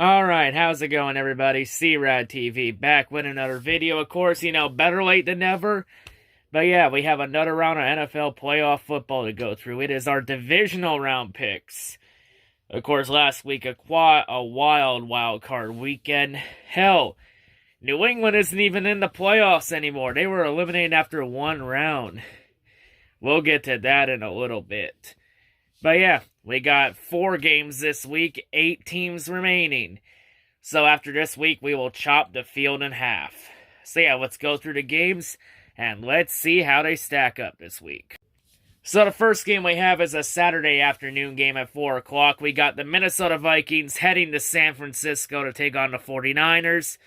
Alright, how's it going, everybody? C-RadTV back with another video. Of course, better late than never. But yeah, we have another round of NFL playoff football to go through. It is our divisional round picks. Of course, last week, a wild card weekend. Hell, New England isn't even in the playoffs anymore. They were eliminated after one round. We'll get to that in a little bit. But yeah, we got 4 games this week, 8 teams remaining. So after this week, we will chop the field in half. So yeah, let's go through the games, and let's see how they stack up this week. So the first game we have is a Saturday afternoon game at 4 o'clock. We got the Minnesota Vikings heading to San Francisco to take on the 49ers.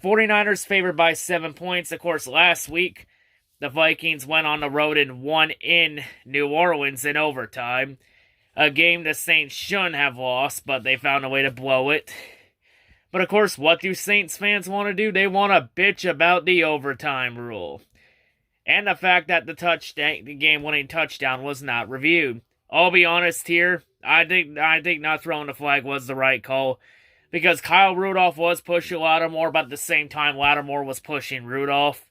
49ers favored by 7 points. Of course, last week, the Vikings went on the road and won in New Orleans in overtime. A game the Saints shouldn't have lost, but they found a way to blow it. But of course, what do Saints fans want to do? They want to bitch about the overtime rule. And the fact that the game-winning touchdown was not reviewed. I'll be honest here, I think not throwing the flag was the right call. Because Kyle Rudolph was pushing Lattimore, but at the same time, Lattimore was pushing Rudolph.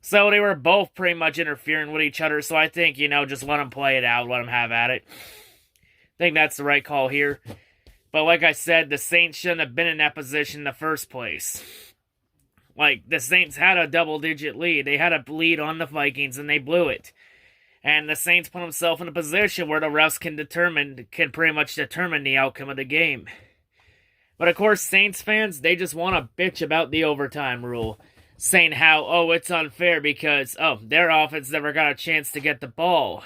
So they were both pretty much interfering with each other, so I think, just let them play it out, let them have at it. I think that's the right call here. But like I said, the Saints shouldn't have been in that position in the first place. Like, the Saints had a double-digit lead. They had a lead on the Vikings, and they blew it. And the Saints put themselves in a position where the refs can pretty much determine the outcome of the game. But of course, Saints fans, they just want to bitch about the overtime rule. Saying how, it's unfair because, their offense never got a chance to get the ball.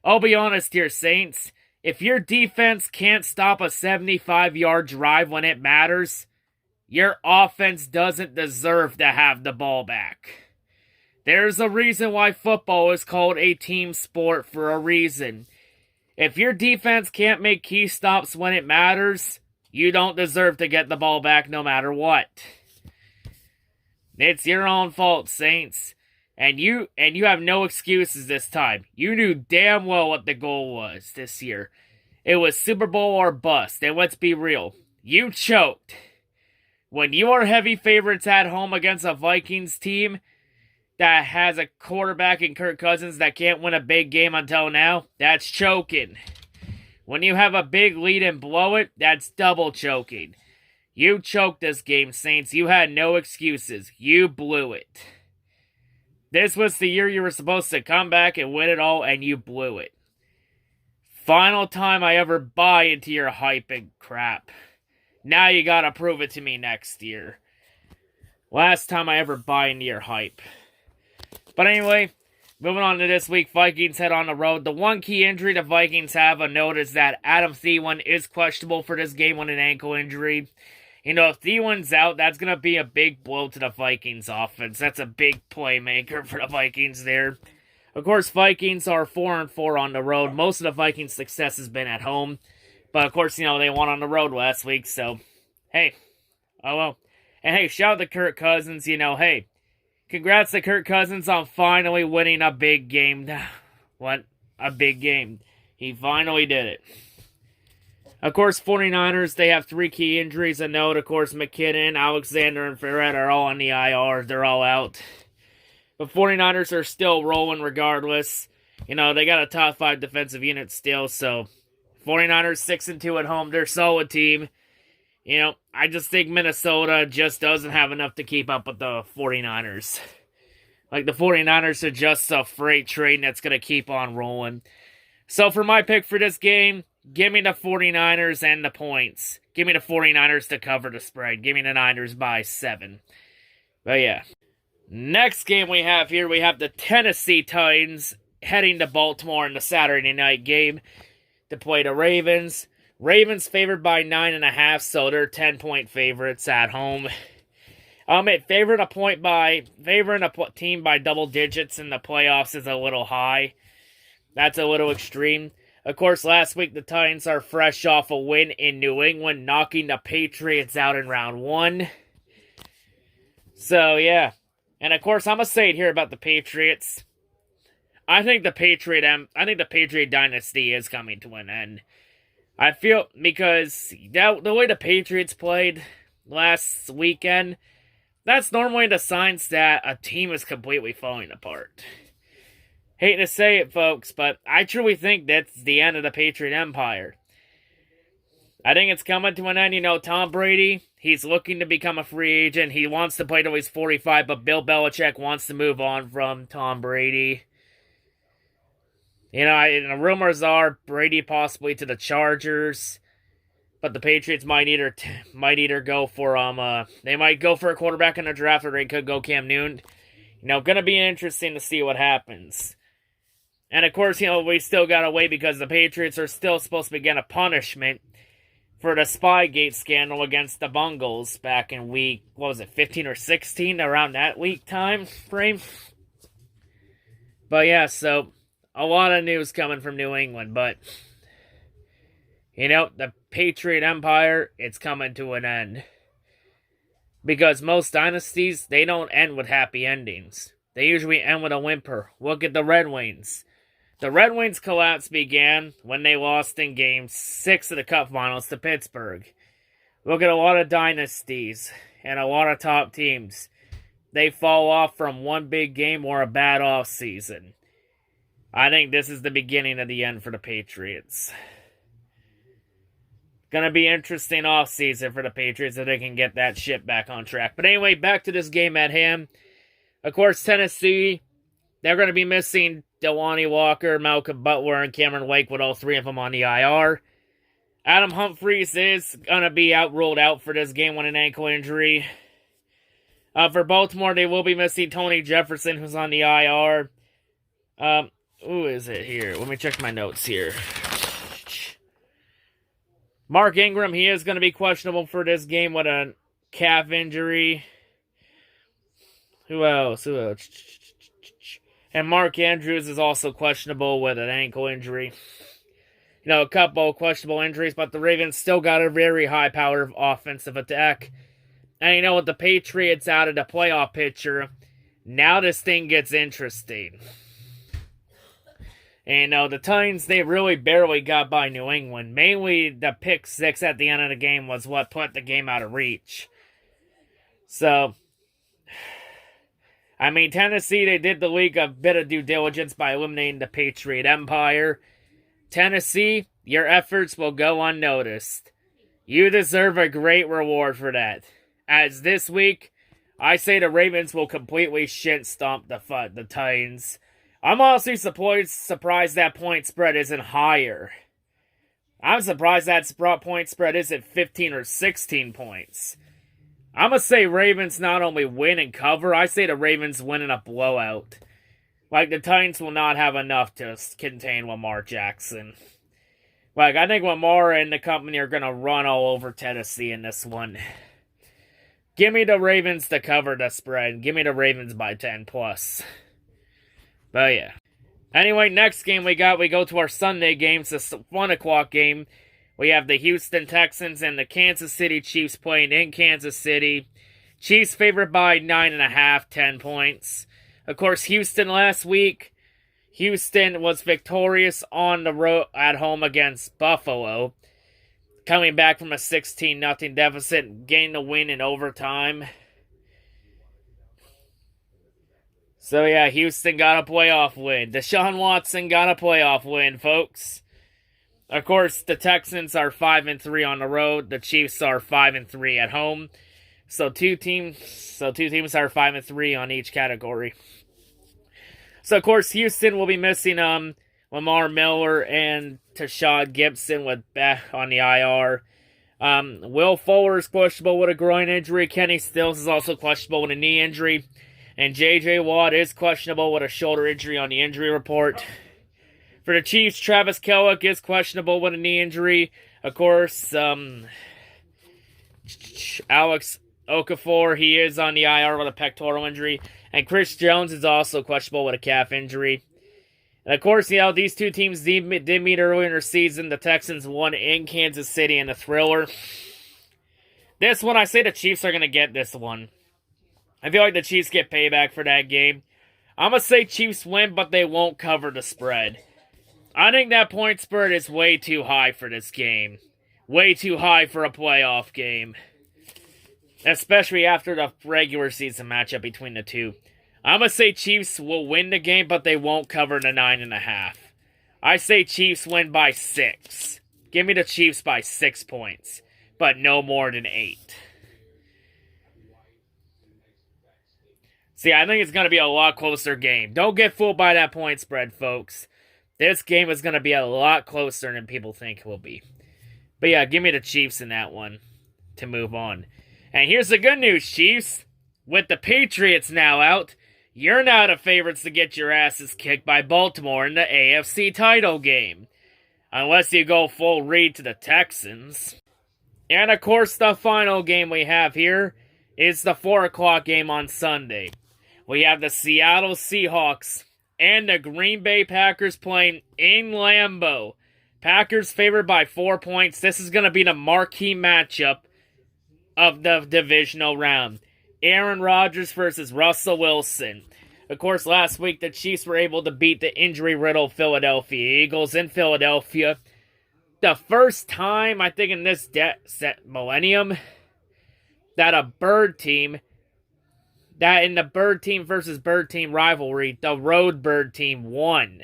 I'll be honest here, Saints. If your defense can't stop a 75-yard drive when it matters, your offense doesn't deserve to have the ball back. There's a reason why football is called a team sport for a reason. If your defense can't make key stops when it matters, you don't deserve to get the ball back no matter what. It's your own fault, Saints. And you have no excuses this time. You knew damn well what the goal was this year. It was Super Bowl or bust. And let's be real. You choked. When you are heavy favorites at home against a Vikings team that has a quarterback in Kirk Cousins that can't win a big game until now, that's choking. When you have a big lead and blow it, that's double choking. You choked this game, Saints. You had no excuses. You blew it. This was the year you were supposed to come back and win it all, and you blew it. Final time I ever buy into your hype and crap. Now you gotta prove it to me next year. Last time I ever buy into your hype. But anyway, moving on to this week, Vikings head on the road. The one key injury the Vikings have a note is that Adam Thielen is questionable for this game with an ankle injury. If Thielen's out, that's going to be a big blow to the Vikings offense. That's a big playmaker for the Vikings there. Of course, Vikings are 4-4 on the road. Most of the Vikings' success has been at home. But of course, they won on the road last week, so, hey. Oh well. And hey, shout out to Kirk Cousins, hey. Congrats to Kirk Cousins on finally winning a big game. What? A big game. He finally did it. Of course, 49ers, they have 3 key injuries. A note, of course, McKinnon, Alexander, and Ferret are all on the IR. They're all out. But 49ers are still rolling regardless. They got a top 5 defensive unit still, so 49ers 6-2 at home. They're a solid team. I just think Minnesota just doesn't have enough to keep up with the 49ers. Like, the 49ers are just a freight train that's going to keep on rolling. So, for my pick for this game, give me the 49ers and the points. Give me the 49ers to cover the spread. Give me the Niners by 7. But yeah. Next game we have here, we have the Tennessee Titans heading to Baltimore in the Saturday night game to play the Ravens. Ravens favored by 9.5, so they're 10-point favorites at home. Favoring a team by double digits in the playoffs is a little high. That's a little extreme. Of course, last week the Titans are fresh off a win in New England, knocking the Patriots out in round 1. So, yeah. And of course, I'm going to say it here about the Patriots. I think the Patriot dynasty is coming to an end. I feel because the way the Patriots played last weekend, that's normally the signs that a team is completely falling apart. Hate to say it, folks, but I truly think that's the end of the Patriot Empire. I think it's coming to an end. Tom Brady, he's looking to become a free agent. He wants to play till he's 45, but Bill Belichick wants to move on from Tom Brady. The rumors are Brady possibly to the Chargers, but the Patriots might either go for they might go for a quarterback in the draft, or they could go Cam Newton. Gonna be interesting to see what happens. And of course, we still gotta wait because the Patriots are still supposed to begin a punishment for the Spygate scandal against the Bungles back in week, 15 or 16, around that week time frame. But yeah, so a lot of news coming from New England, but the Patriot Empire, it's coming to an end. Because most dynasties, they don't end with happy endings. They usually end with a whimper. Look at the Red Wings. The Red Wings collapse began when they lost in Game 6 of the Cup Finals to Pittsburgh. Look at a lot of dynasties and a lot of top teams. They fall off from one big game or a bad offseason. I think this is the beginning of the end for the Patriots. Gonna be interesting offseason for the Patriots if they can get that shit back on track. But anyway, back to this game at hand. Of course, Tennessee, they're going to be missing Delanie Walker, Malcolm Butler, and Cameron Wake with all three of them on the IR. Adam Humphries is going to be ruled out for this game with an ankle injury. For Baltimore, they will be missing Tony Jefferson, who's on the IR. Who is it here? Let me check my notes here. Mark Ingram, he is going to be questionable for this game with a calf injury. Who else? And Mark Andrews is also questionable with an ankle injury. A couple of questionable injuries, but the Ravens still got a very high-powered offensive attack. And with the Patriots out of the playoff picture, now this thing gets interesting. And the Titans, they really barely got by New England. Mainly the pick 6 at the end of the game was what put the game out of reach. So, Tennessee, they did the league a bit of due diligence by eliminating the Patriot Empire. Tennessee, your efforts will go unnoticed. You deserve a great reward for that. As this week, I say the Ravens will completely shit stomp the Titans. I'm honestly surprised that point spread isn't higher. I'm surprised that point spread isn't 15 or 16 points. I'm going to say Ravens not only win and cover, I say the Ravens win in a blowout. The Titans will not have enough to contain Lamar Jackson. I think Lamar and the company are going to run all over Tennessee in this one. Give me the Ravens to cover the spread. Give me the Ravens by 10 plus. But yeah. Anyway, next game we go to our Sunday games, this 1 o'clock game. We have the Houston Texans and the Kansas City Chiefs playing in Kansas City. Chiefs favored by 9.5, 10 points. Of course, Houston last week, Houston was victorious on the road at home against Buffalo. Coming back from a 16-0 deficit, gained the win in overtime. So yeah, Houston got a playoff win. Deshaun Watson got a playoff win, folks. Of course, the Texans are 5-3 on the road. The Chiefs are 5-3 at home. So two teams are 5-3 on each category. So of course, Houston will be missing Lamar Miller and Tashad Gibson with back on the IR. Will Fuller is questionable with a groin injury. Kenny Stills is also questionable with a knee injury. And J.J. Watt is questionable with a shoulder injury on the injury report. For the Chiefs, Travis Kelce is questionable with a knee injury. Of course, Alex Okafor, he is on the IR with a pectoral injury. And Chris Jones is also questionable with a calf injury. And of course, these two teams did meet earlier in the season. The Texans won in Kansas City in a thriller. This one, I say the Chiefs are going to get this one. I feel like the Chiefs get payback for that game. I'm going to say Chiefs win, but they won't cover the spread. I think that point spread is way too high for this game. Way too high for a playoff game. Especially after the regular season matchup between the two. I'm going to say Chiefs will win the game, but they won't cover the 9.5. I say Chiefs win by 6. Give me the Chiefs by 6 points, but no more than 8. See, I think it's going to be a lot closer game. Don't get fooled by that point spread, folks. This game is going to be a lot closer than people think it will be. But yeah, give me the Chiefs in that one to move on. And here's the good news, Chiefs. With the Patriots now out, you're now the favorites to get your asses kicked by Baltimore in the AFC title game. Unless you go full read to the Texans. And of course, the final game we have here is the 4 o'clock game on Sunday. We have the Seattle Seahawks and the Green Bay Packers playing in Lambeau. Packers favored by 4 points. This is going to be the marquee matchup of the divisional round. Aaron Rodgers versus Russell Wilson. Of course, last week the Chiefs were able to beat the injury-riddled Philadelphia Eagles in Philadelphia. The first time, I think in this millennium, that a bird team, that in the bird team versus bird team rivalry, the road bird team won.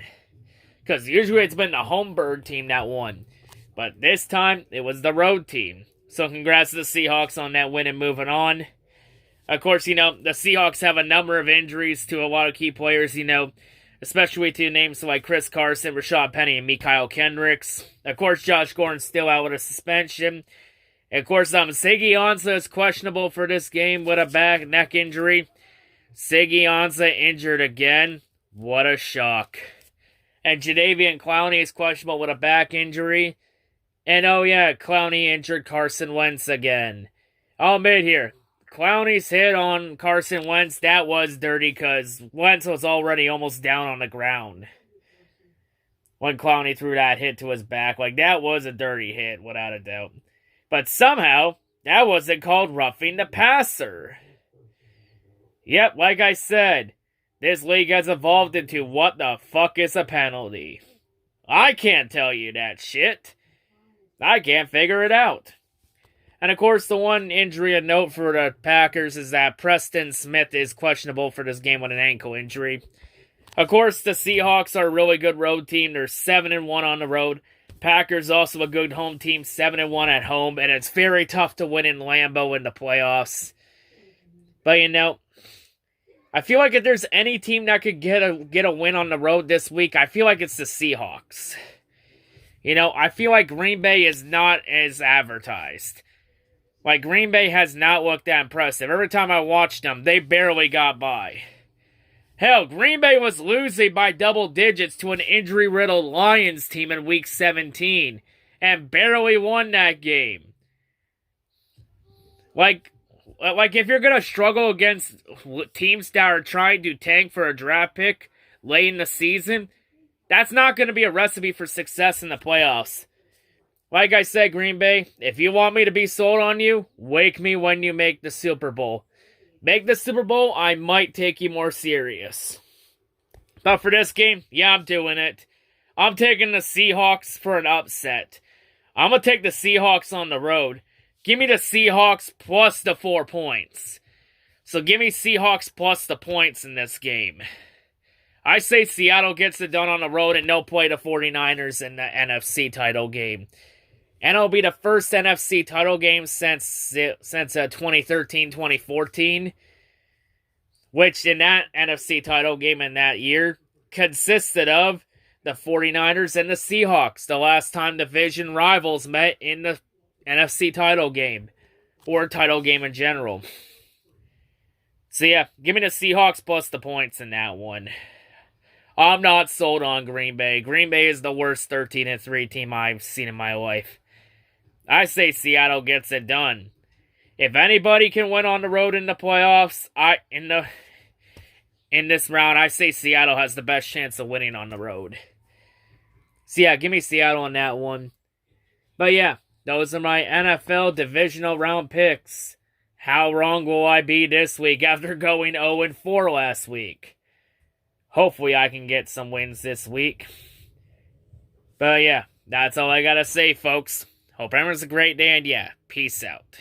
Because usually it's been the home bird team that won. But this time, it was the road team. So congrats to the Seahawks on that win and moving on. Of course, the Seahawks have a number of injuries to a lot of key players, especially to names like Chris Carson, Rashad Penny, and Mikael Kendricks. Of course, Josh Gordon's still out with a suspension. And of course, Siggy Ansah is questionable for this game with a neck injury. Siggy Ansah injured again. What a shock. And Jadeveon Clowney is questionable with a back injury. And oh yeah, Clowney injured Carson Wentz again. I'll admit here, Clowney's hit on Carson Wentz, that was dirty because Wentz was already almost down on the ground when Clowney threw that hit to his back. That was a dirty hit, without a doubt. But somehow, that wasn't called roughing the passer. Yep, like I said, this league has evolved into what the fuck is a penalty. I can't tell you that shit. I can't figure it out. And of course, the one injury of note for the Packers is that Preston Smith is questionable for this game with an ankle injury. Of course, the Seahawks are a really good road team. They're 7-1 on the road. Packers also a good home team, 7-1 at home. And it's very tough to win in Lambeau in the playoffs. But I feel like if there's any team that could get a win on the road this week, I feel like it's the Seahawks. I feel like Green Bay is not as advertised. Green Bay has not looked that impressive. Every time I watched them, they barely got by. Hell, Green Bay was losing by double digits to an injury-riddled Lions team in Week 17 and barely won that game. If you're going to struggle against teams that are trying to tank for a draft pick late in the season, that's not going to be a recipe for success in the playoffs. Like I said, Green Bay, if you want me to be sold on you, wake me when you make the Super Bowl. Make the Super Bowl, I might take you more serious. But for this game, yeah, I'm doing it. I'm taking the Seahawks for an upset. I'm going to take the Seahawks on the road. Give me the Seahawks plus the 4 points. So give me Seahawks plus the points in this game. I say Seattle gets it done on the road and they'll play the 49ers in the NFC title game. And it'll be the first NFC title game since 2013-2014. Which in that NFC title game in that year consisted of the 49ers and the Seahawks. The last time division rivals met in the NFC title game. Or title game in general. So yeah, give me the Seahawks plus the points in that one. I'm not sold on Green Bay. Green Bay is the worst 13-3 team I've seen in my life. I say Seattle gets it done. If anybody can win on the road in the playoffs, in this round, I say Seattle has the best chance of winning on the road. So yeah, give me Seattle on that one. But yeah, those are my NFL Divisional Round picks. How wrong will I be this week after going 0-4 last week? Hopefully I can get some wins this week. But yeah, that's all I gotta say, folks. Hope everyone's a great day, and yeah, peace out.